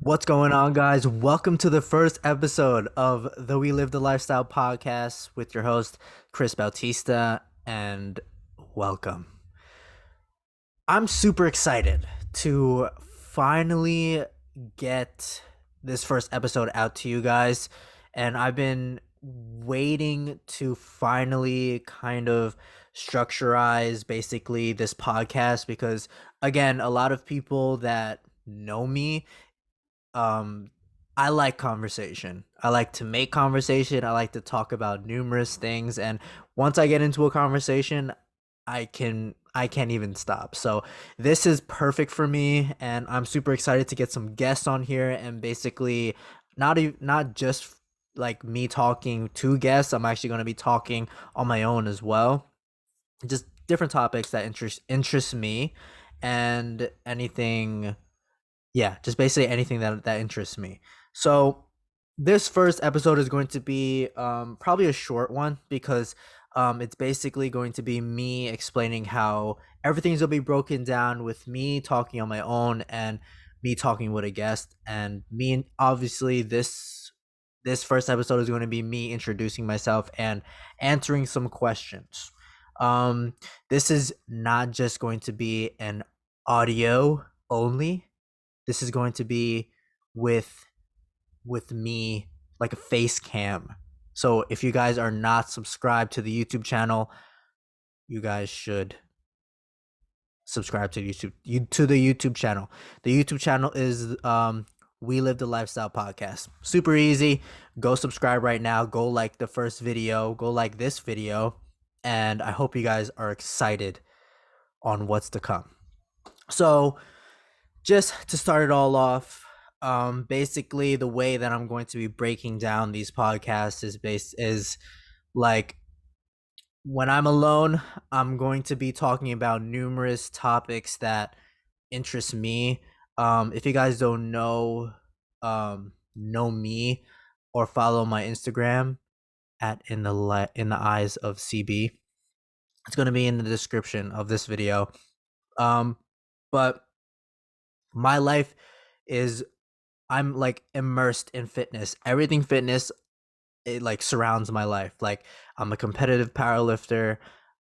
What's going on, guys? Welcome to the first episode of the We Live the Lifestyle podcast with your host, Chris Bautista, and welcome. I'm super excited to finally get this first episode out to you guys, and I've been waiting to finally kind of structureize basically this podcast because, again, a lot of people that know me um I like conversation. I like to make conversation. I like to talk about numerous things, and once I get into a conversation, I can't even stop. So this is perfect for me, and I'm super excited to get some guests on here and basically not just like me talking to guests. I'm actually going to be talking on my own as well. Just different topics that interest me, and anything, yeah, just basically anything that interests me. So this first episode is going to be probably a short one because it's basically going to be me explaining how everything's gonna be broken down with me talking on my own and me talking with a guest, and me obviously this first episode is going to be me introducing myself and answering some questions. um this is not just going to be an audio only. This is going to be with me, like a face cam. So if you guys are not subscribed to the YouTube channel, you guys should subscribe to the YouTube channel. The YouTube channel is We Live the Lifestyle Podcast. Super easy. Go subscribe right now. Go like the first video. Go like this video. And I hope you guys are excited on what's to come. So just to start it all off, basically the way that I'm going to be breaking down these podcasts is like, when I'm alone, I'm going to be talking about numerous topics that interest me. If you guys don't know me or follow my Instagram at in the eyes of CB, it's going to be in the description of this video. Um, but my life is, I'm like immersed in fitness. Everything fitness, it like surrounds my life. Like, I'm a competitive powerlifter.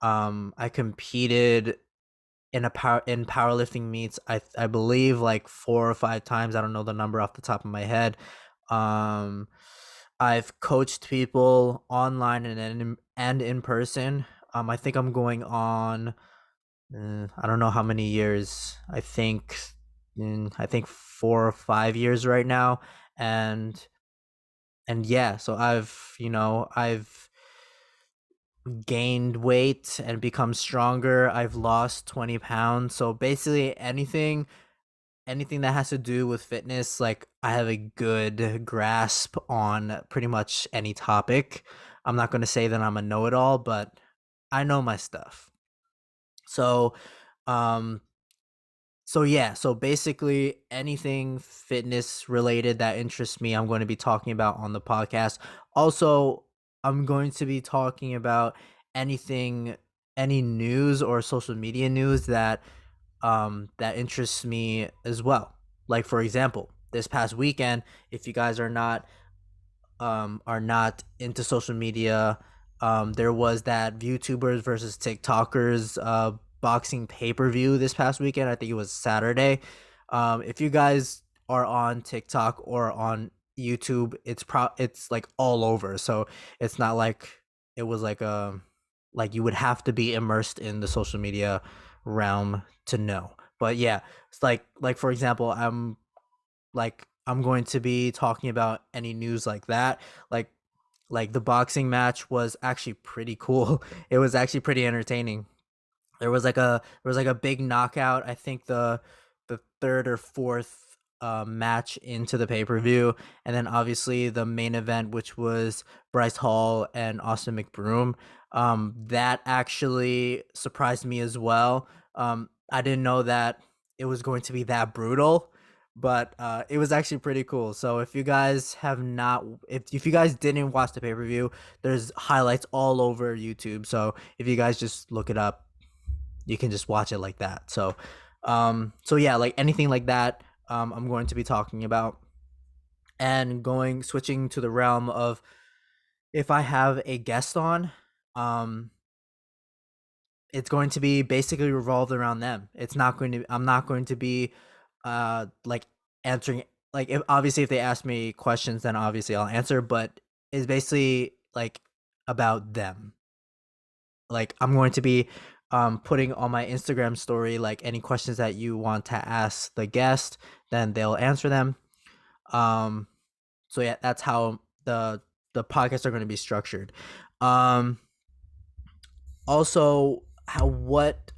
I competed in powerlifting meets. I believe like 4 or 5 times. I don't know the number off the top of my head. Um, I've coached people online and in person. I think I'm going on. I don't know how many years. I think 4 or 5 years right now, and yeah. So I've gained weight and become stronger. I've lost 20 pounds. So basically, anything that has to do with fitness, like, I have a good grasp on pretty much any topic. I'm not going to say that I'm a know-it-all, but I know my stuff. So um So yeah, so basically anything fitness related that interests me, I'm going to be talking about on the podcast. Also, I'm going to be talking about anything, any news or social media news that interests me as well. Like, for example, this past weekend, if you guys are not into social media, there was that YouTubers versus TikTokers boxing pay-per-view this past weekend. I think it was Saturday. If you guys are on TikTok or on YouTube, it's like all over. So it's not like it was like you would have to be immersed in the social media realm to know. But yeah, it's like for example, I'm going to be talking about any news like that. Like the boxing match was actually pretty cool. It was actually pretty entertaining. There was like a big knockout. I think the third or fourth match into the pay-per-view, and then obviously the main event, which was Bryce Hall and Austin McBroom. That actually surprised me as well. I didn't know that it was going to be that brutal, but it was actually pretty cool. So if you guys have not, if you guys didn't watch the pay-per-view, there's highlights all over YouTube. So if you guys just look it up, you can just watch it like that. So yeah, like anything like that. I'm going to be talking about, and going switching to the realm of if I have a guest on, um, it's going to be basically revolved around them. It's not going to. I'm not going to be, like answering. Like, if obviously if they ask me questions, then obviously I'll answer. But it's basically like about them. Like, I'm going to be putting on my Instagram story like any questions that you want to ask the guest, then they'll answer them. Um, so yeah, that's how the podcasts are going to be structured. Um, Also, how what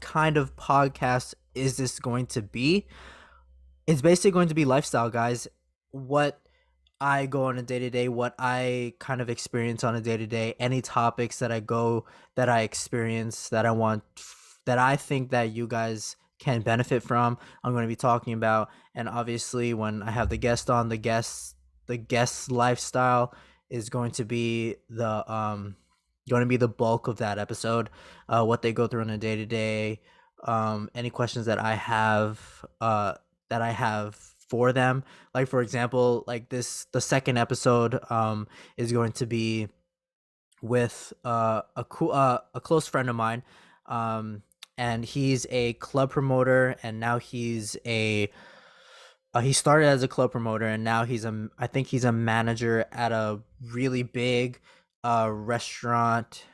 kind of podcast is this going to be? It's basically going to be lifestyle, guys. What I go on a day to day, what I kind of experience on a day to day, any topics that I experience, that I want, that I think that you guys can benefit from, I'm going to be talking about. And obviously, when I have the guest on, the guest's lifestyle is going to be the bulk of that episode. What they go through on a day to day, any questions that I have for them. Like, for example, like the second episode is going to be with a close friend of mine, um and he's a club promoter, and now he started as a club promoter, and now I think he's a manager at a really big restaurant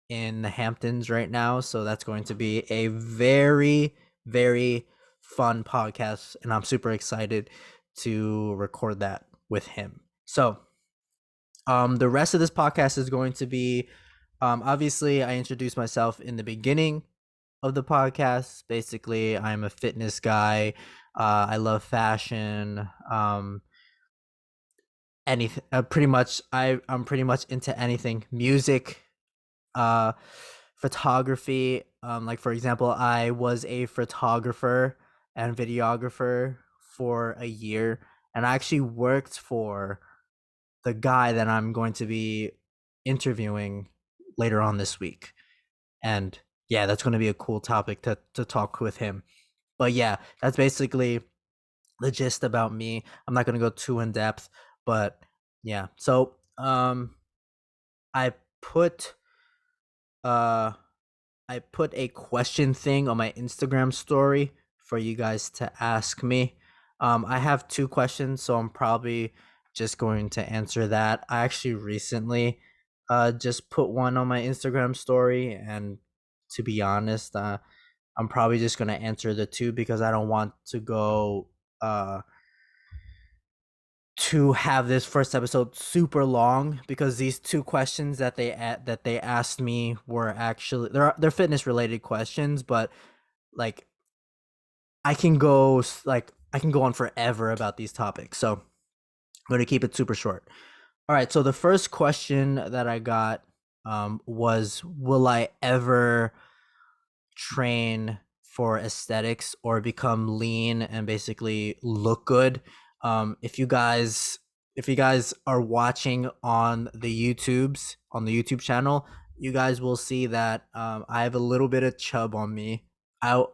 in the Hamptons right now. So that's going to be a very, very fun podcast, and I'm super excited to record that with him. So, the rest of this podcast is going to be, obviously, I introduced myself in the beginning of the podcast. Basically, I'm a fitness guy. I love fashion. Anything, pretty much. I'm pretty much into anything. Music, uh, photography. Like, for example, I was a photographer and videographer for a year, and I actually worked for the guy that I'm going to be interviewing later on this week. And yeah, that's going to be a cool topic to talk with him. But yeah, that's basically the gist about me. I'm not going to go too in depth, but yeah. So, I put uh I put a question thing on my Instagram story for you guys to ask me. I have two questions, so I'm probably just going to answer that. I actually recently just put one on my Instagram story, and to be honest, I'm probably just going to answer the two because I don't want to go to have this first episode super long, because these two questions that they asked me were actually they're fitness related questions, but like I can go on forever about these topics. So I'm going to keep it super short. All right, so the first question that I got was, will I ever train for aesthetics or become lean and basically look good? If you guys are watching on the YouTube channel, you guys will see that I have a little bit of chub on me. I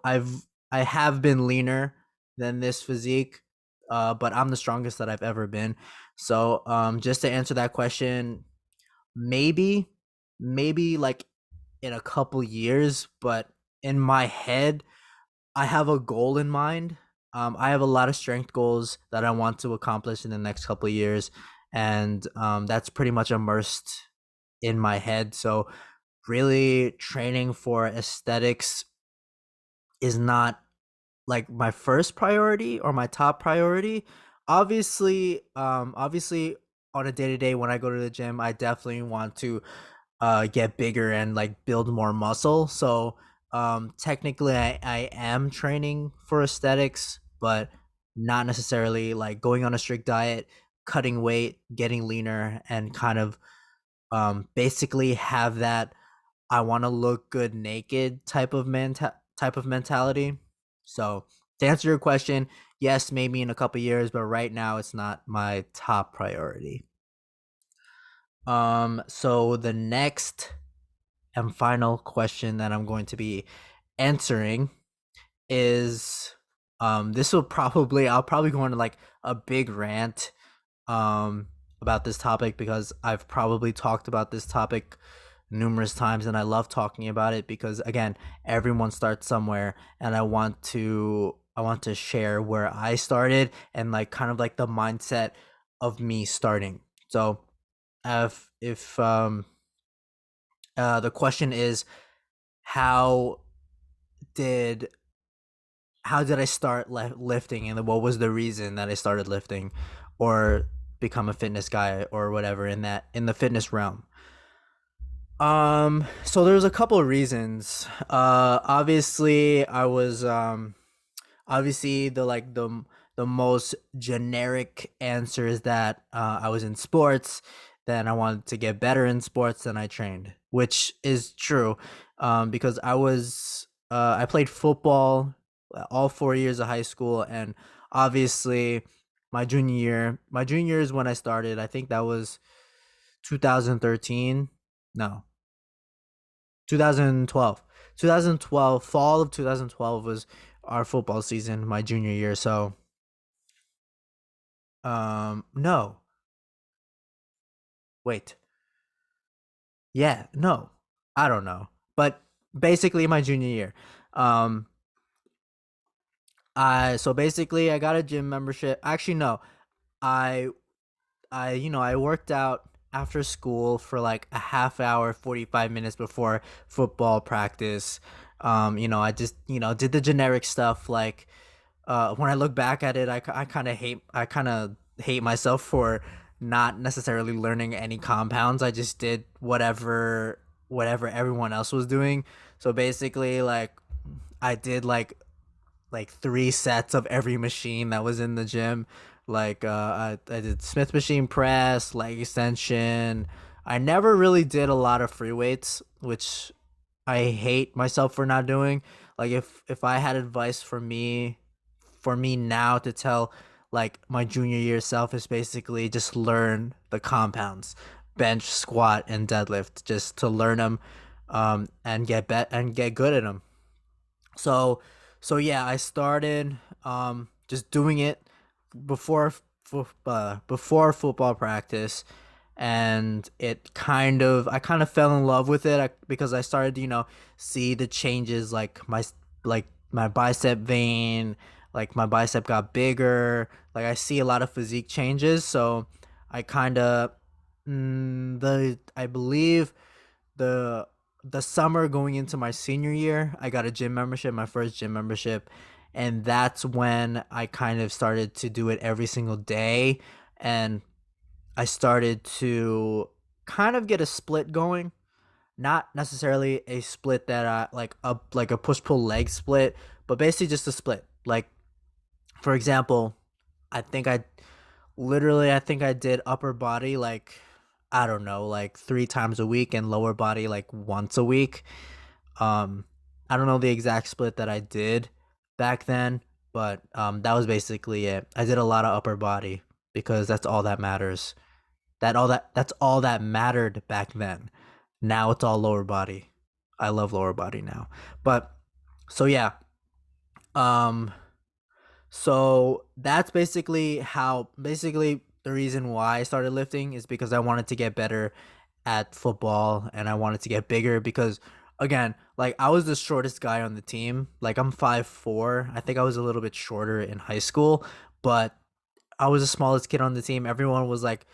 have been leaner than this physique, but I'm the strongest that I've ever been. So, just to answer that question, maybe, maybe like in a couple years, but in my head, I have a goal in mind. I have a lot of strength goals that I want to accomplish in the next couple of years, and that's pretty much immersed in my head. So, really, training for aesthetics is not like my first priority or my top priority. Obviously, on a day to day when I go to the gym, I definitely want to get bigger and like build more muscle. So, technically, I am training for aesthetics, but not necessarily like going on a strict diet, cutting weight, getting leaner, and kind of basically have that I want to look good naked type of mentality. So, to answer your question, yes, maybe in a couple years, but right now it's not my top priority. So the next and final question that I'm going to be answering is, This will probably I'll probably go into like a big rant um about this topic because I've probably talked about this topic numerous times and I love talking about it because again, everyone starts somewhere and I want to share where I started and like kind of like the mindset of me starting. So, if the question is how did I start lifting and what was the reason that I started lifting or become a fitness guy or whatever in the fitness realm. So there's a couple of reasons. Obviously I was obviously the most generic answer is that I was in sports, then I wanted to get better in sports, then I trained, which is true. Because I played football all 4 years of high school, and obviously my junior year is when I started. I think that was 2013. No, 2012. 2012, fall of 2012 was our football season, my junior year. So, no, wait, yeah, no, I don't know, but basically my junior year. Um, I so basically I got a gym membership. Actually, no, I I worked out after school for like a half hour, 45 minutes before football practice. I just did the generic stuff like when I look back at it, I kind of hate myself for not necessarily learning any compounds. I just did whatever everyone else was doing. So basically, like I did like 3 sets of every machine that was in the gym. Like I did Smith machine press, leg extension. I never really did a lot of free weights, which I hate myself for not doing. Like if I had advice for me now to tell like my junior year self is basically just learn the compounds, bench, squat, and deadlift, just to learn them, and get good at them. So yeah, I started just doing it before football practice, and I kind of fell in love with it because I started to see the changes, like my bicep vein, like my bicep got bigger, like I see a lot of physique changes. So I kind of the I believe the summer going into my senior year, I got a gym membership, my first gym membership, and that's when I kind of started to do it every single day, and I started to kind of get a split going. Not necessarily a split that I like a push pull leg split, but basically just a split. Like for example, I think I think I did upper body like I don't know, like 3 times a week and lower body like once a week. Um I don't know the exact split that I did back then, but that was basically it. I did a lot of upper body because that's all that matters. That's all that mattered back then. Now it's all lower body. I love lower body now. But so yeah, um so that's basically the reason why I started lifting is because I wanted to get better at football and I wanted to get bigger because again, like I was the shortest guy on the team. Like I'm 5'4". I think I was a little bit shorter in high school, but I was the smallest kid on the team. Everyone was like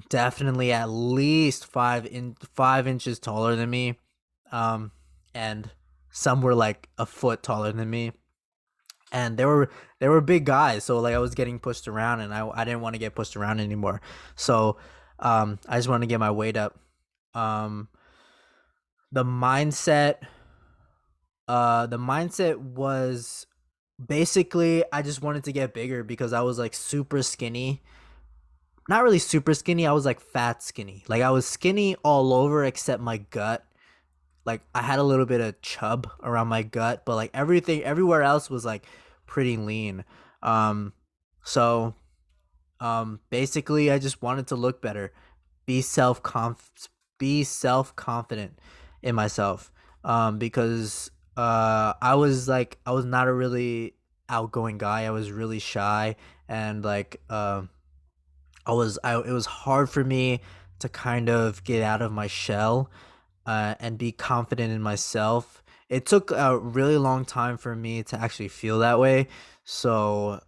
definitely at least 5 inches taller than me. Um and some were like a foot taller than me, and they were big guys, so like I was getting pushed around and I didn't want to get pushed around anymore. So I just want to get my weight up. um the mindset the mindset was basically I just wanted to get bigger because I was like super skinny. Not really super skinny, I was like fat skinny. Like I was skinny all over except my gut. Like I had a little bit of chub around my gut, but like everything everywhere else was like pretty lean. Um so basically I just wanted to look better, be self conf be self confident in myself. Because I was not a really outgoing guy. I was really shy, and like it was hard for me to kind of get out of my shell and be confident in myself. It took a really long time for me to actually feel that way. So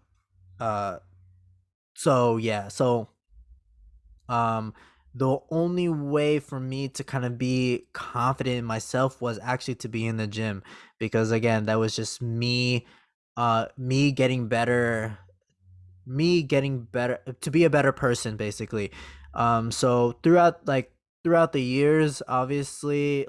uh so um the only way for me to kind of be confident in myself was actually to be in the gym, because again, that was just me getting better, to be a better person, basically. So throughout the years, obviously,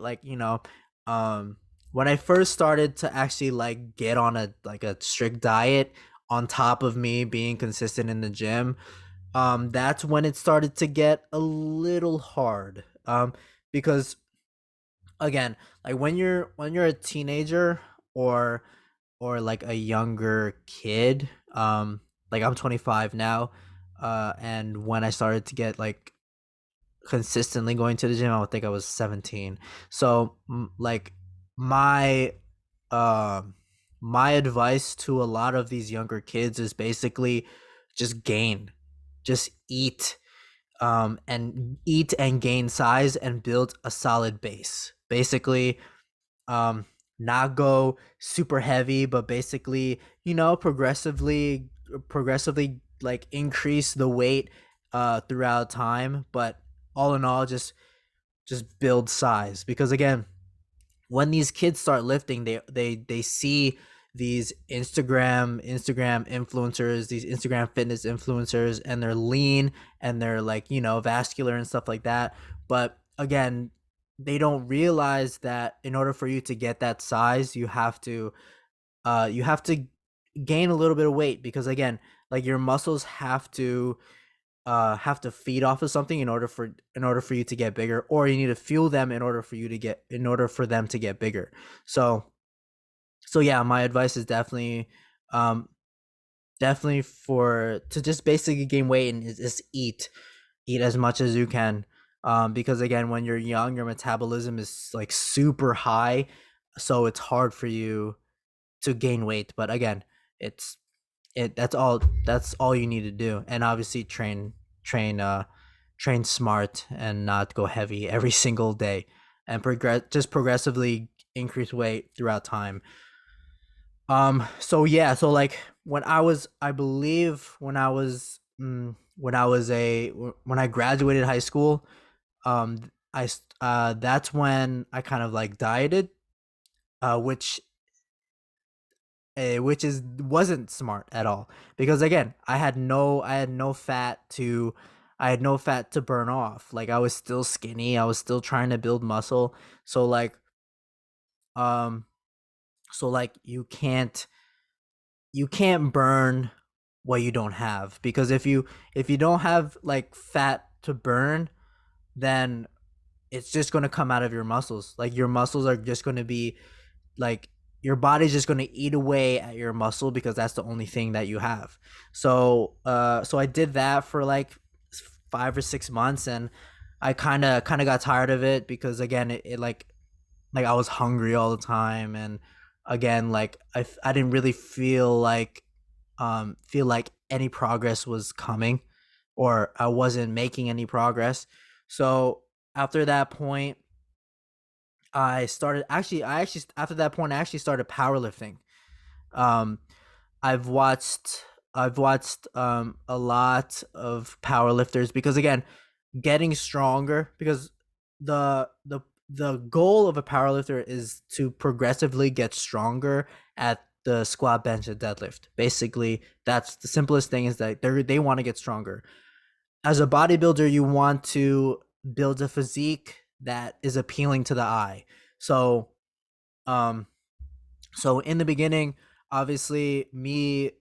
um when I first started to actually like get on a strict diet on top of me being consistent in the gym, that's when it started to get a little hard. Because again, like when you're a teenager, or like a younger kid, like I'm 25 now, and when I started to get like consistently going to the gym, I would think I was 17. So like my um my advice to a lot of these younger kids is basically just gain, just eat and gain size and build a solid base. Basically, um not go super heavy, but basically, progressively like increase the weight throughout time, but all in all, just build size. Because again, when these kids start lifting, they see these Instagram influencers, these Instagram fitness influencers, and they're lean, and they're like, vascular and stuff like that. But again, they don't realize that in order for you to get that size, you have to gain a little bit of weight, because again, like your muscles have to feed off of something in order for you to get bigger, or you need to fuel them in order for them to get bigger. So yeah, my advice is um definitely for to just basically gain weight, and just eat as much as you can, because again, when you're young, your metabolism is like super high, so it's hard for you to gain weight. But again, it's it that's all you need to do, and obviously train train smart and not go heavy every single day, and progressively increase weight throughout time. So yeah, so like when I was I believe when I graduated high school, that's when I kind of like dieted, which which is wasn't smart at all, because again, I had no fat to burn off. Like I was still skinny, I was still trying to build muscle. So um like you can't burn what you don't have, because if you don't have like fat to burn, then it's just going to come out of your muscles. Like your muscles are just going to be like your body's just going to eat away at your muscle, because that's the only thing that you have. So I did that for like 5 or 6 months, and I kind of got tired of it, because again, it like I was hungry all the time, and again, like I didn't really feel like any progress was coming, or I wasn't making any progress. So after that point, I actually after that point I actually started powerlifting. Um I've watched a lot of powerlifters, because again, getting stronger, because the goal of a powerlifter is to progressively get stronger at the squat, bench, and deadlift. Basically, that's the simplest thing, is that they want to get stronger. As a bodybuilder, you want to build a physique that is appealing to the eye. So um so in the beginning, obviously, me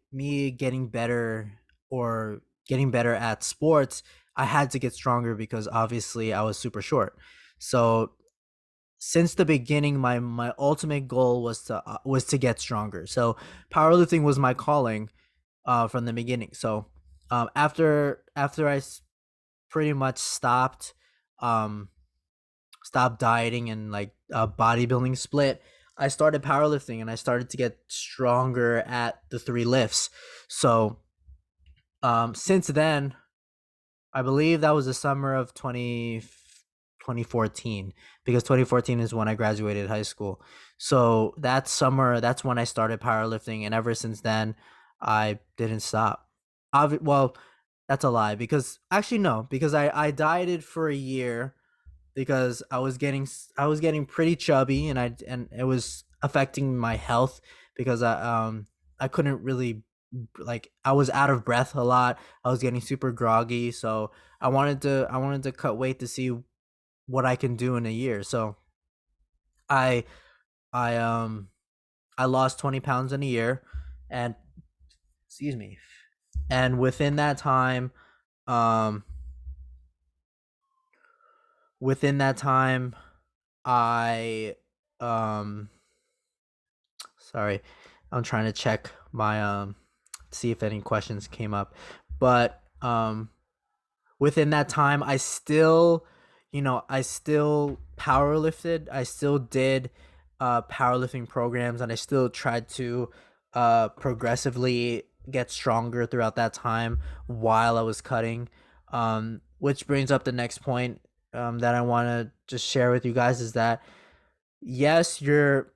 getting better, or getting better at sports, I had to get stronger, because obviously I was super short. So since the beginning, my ultimate goal was to get stronger. So powerlifting was my calling from the beginning. So after pretty much um stopped dieting, and like bodybuilding split, I started powerlifting and I started to get stronger at the three lifts. So since then, I believe that was the summer of 2014, because 2014 is when I graduated high school. So that summer, that's when I started powerlifting, and ever since then, I didn't stop. Well, that's a lie, because actually no, because I dieted for a year because I was getting pretty chubby, and it was affecting my health because I couldn't really, like, I was out of breath a lot. I was getting super groggy, so I wanted to cut weight to see what I can do in a year. So I I I lost 20 pounds in a year, and excuse me, and um within that time I um sorry, I'm trying to check my see if any questions came up. But within that time, I still, I still power lifted. I still did powerlifting programs, and I still tried to progressively get stronger throughout that time while I was cutting. Which brings up the next point that I want to just share with you guys, is that yes, your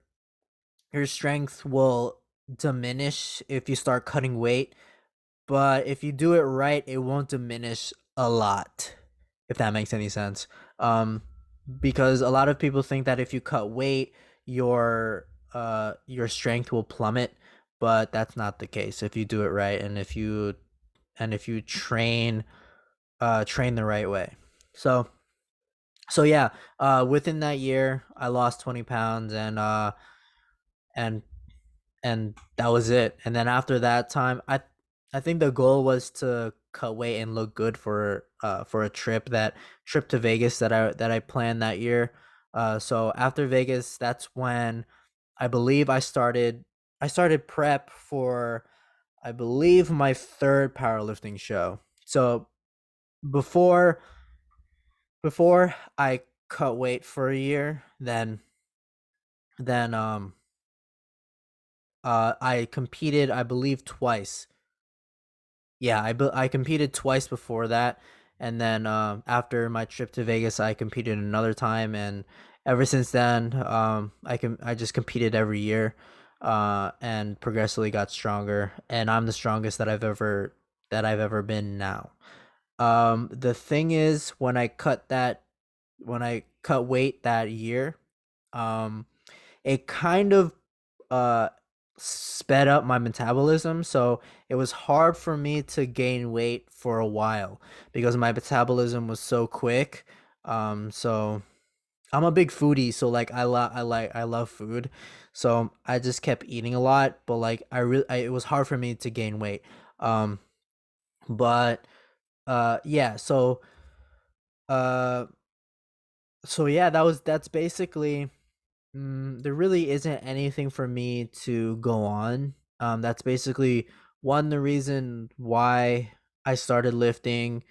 strength will diminish if you start cutting weight, but if you do it right, it won't diminish a lot, if that makes any sense. Um, because a lot of people think that if you cut weight, your strength will plummet, but that's not the case if you do it right, and if you train the right way. So yeah, within that year, I lost 20 pounds, and that was it. And then after that time, I think the goal was to cut weight and look good for a trip to Vegas that I planned that year. So after Vegas, that's when I believe I started prep for, I believe, my third powerlifting show. So before before I cut weight for a year, then I competed, I believe, twice. Yeah, I competed twice before that, and then after my trip to Vegas, I competed another time, and ever since then, I just competed every year, and progressively got stronger, and I'm the strongest that I've ever been now. The thing is, when I cut weight that year, um, it kind of uh sped up my metabolism, so it was hard for me to gain weight for a while because my metabolism was so quick. So I'm a big foodie, so like I love food, so I just kept eating a lot, but like it was hard for me to gain weight. um but yeah, uh yeah, that's basically. There really isn't anything for me to go on. That's basically one, the reason why I started lifting.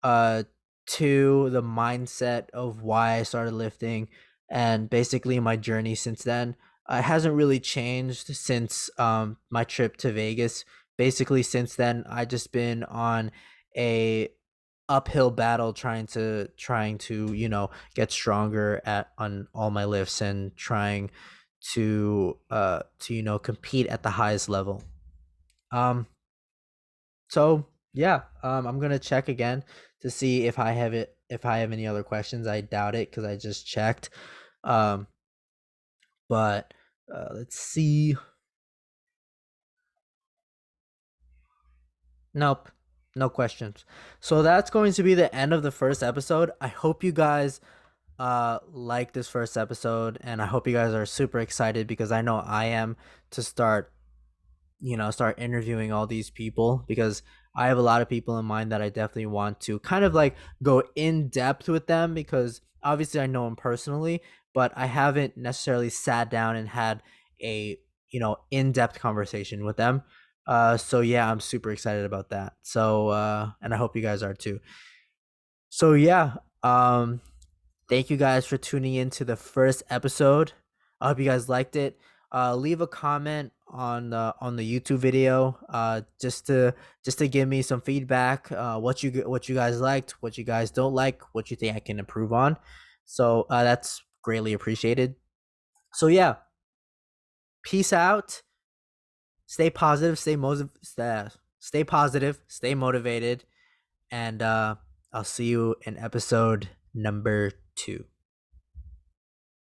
Uh, two, the mindset of why I started lifting, and basically my journey since then. It hasn't really changed since my trip to Vegas. Basically, since then, I just been on a uphill battle trying to get stronger at on all my lifts, and trying to compete at the highest level. um so yeah, I'm gonna check again to see if I have any other questions. I doubt it because I just checked. um but let's see. Nope, no questions. So that's going to be the end of the first episode. I hope you guys like this first episode, and I hope you guys are super excited, because I know I am, to start interviewing all these people, because I have a lot of people in mind that I definitely want to kind of like go in depth with them, because obviously I know them personally, but I haven't necessarily sat down and had a in-depth conversation with them. So yeah, I'm super excited about that. So and I hope you guys are too. So yeah, thank you guys for tuning in to the first episode I hope you guys liked it. Leave a comment on the YouTube video, just to give me some feedback. What you guys liked, what you guys don't like, what you think I can improve on. So that's greatly appreciated. So yeah, peace out. Stay positive. Stay positive. Stay motivated. And I'll see you in episode number 2.